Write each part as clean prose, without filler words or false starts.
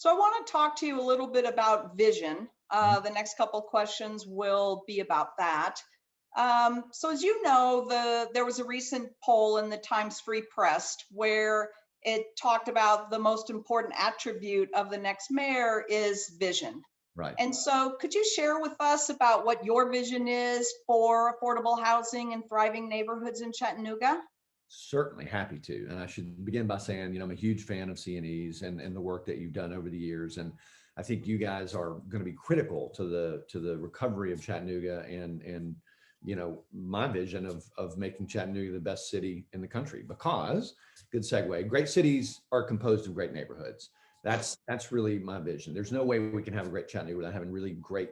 So I want to talk to you a little bit about vision. The next couple questions will be about that. So as you know, there was a recent poll in the Times Free Press where it talked about the most important attribute of the next mayor is vision. Right. And so could you share with us about what your vision is for affordable housing and thriving neighborhoods in Chattanooga? Certainly happy to. And I should begin by saying, I'm a huge fan of CNEs and the work that you've done over the years. And I think you guys are going to be critical to the recovery of Chattanooga and my vision of making Chattanooga the best city in the country. Because, good segue, great cities are composed of great neighborhoods. That's really my vision. There's no way we can have a great Chattanooga without having really great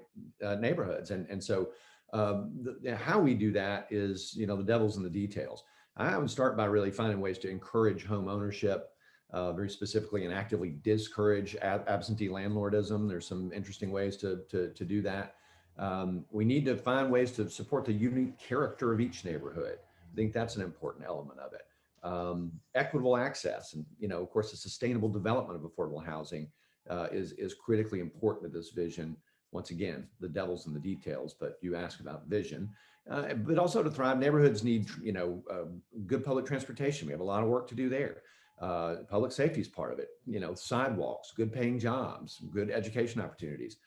neighborhoods. And so how we do that is, the devil's in the details. I would start by really finding ways to encourage home ownership, very specifically, and actively discourage absentee landlordism. There's some interesting ways to do that. We need to find ways to support the unique character of each neighborhood. I think that's an important element of it. Equitable access, and of course, the sustainable development of affordable housing is critically important to this vision. Once again, the devil's in the details, but you ask about vision. But also to thrive, neighborhoods need, good public transportation. We have a lot of work to do there. Public safety is part of it. Sidewalks, good paying jobs, good education opportunities.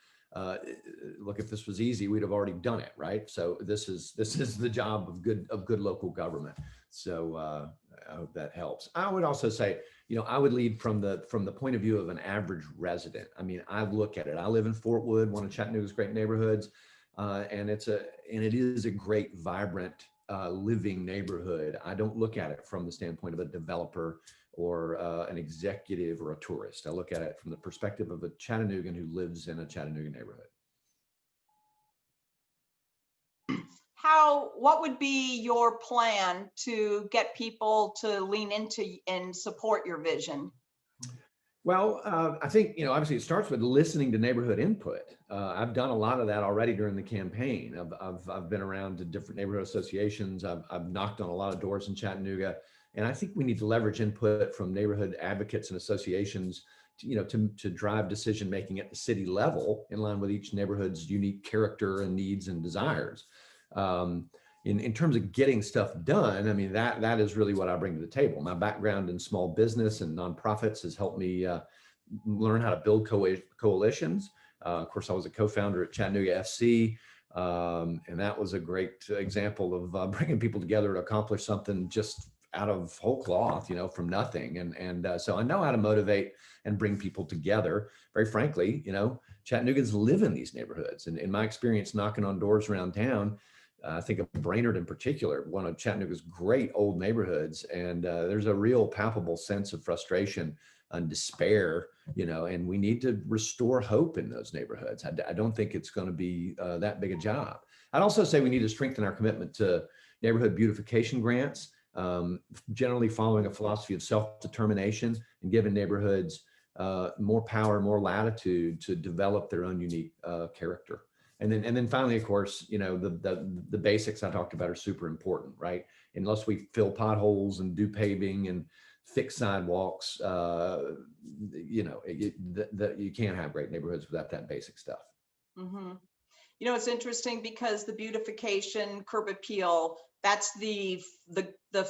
Look, if this was easy, we'd have already done it, right? So this is the job of good local government. So I hope that helps. I would also say, I would lead from the point of view of an average resident. I mean, I look at it. I live in Fort Wood, one of Chattanooga's great neighborhoods. And it is a great, vibrant, living neighborhood. I don't look at it from the standpoint of a developer or an executive or a tourist. I look at it from the perspective of a Chattanoogan who lives in a Chattanooga neighborhood. What would be your plan to get people to lean into and support your vision? Well, I think, obviously it starts with listening to neighborhood input. I've done a lot of that already during the campaign. I've been around to different neighborhood associations. I've knocked on a lot of doors in Chattanooga. And I think we need to leverage input from neighborhood advocates and associations to drive decision making at the city level in line with each neighborhood's unique character and needs and desires. In terms of getting stuff done, I mean, that is really what I bring to the table. My background in small business and nonprofits has helped me learn how to build coalitions. Of course, I was a co-founder at Chattanooga FC, and that was a great example of bringing people together to accomplish something just out of whole cloth, from nothing. And so I know how to motivate and bring people together. Very frankly, Chattanoogans live in these neighborhoods. And in my experience, knocking on doors around town, I think of Brainerd in particular, one of Chattanooga's great old neighborhoods. And there's a real palpable sense of frustration and despair, and we need to restore hope in those neighborhoods. I don't think it's going to be that big a job. I'd also say we need to strengthen our commitment to neighborhood beautification grants, generally following a philosophy of self-determination and giving neighborhoods more power, more latitude to develop their own unique character. And then finally, of course, the basics I talked about are super important, right? Unless we fill potholes and do paving and fix sidewalks, you can't have great neighborhoods without that basic stuff. Mm-hmm. It's interesting because the beautification curb appeal, that's the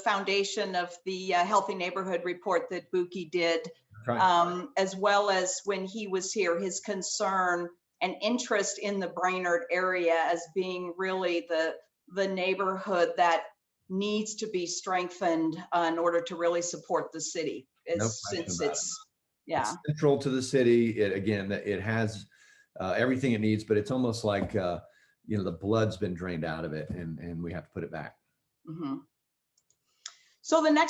foundation of the Healthy Neighborhood report that Buki did, Right. As well as when he was here, his concern and interest in the Brainerd area as being really the neighborhood that needs to be strengthened in order to really support the city. No question about it. It's central to the city. It has everything it needs, but it's almost like the blood's been drained out of it, and we have to put it back. Mm-hmm. So the next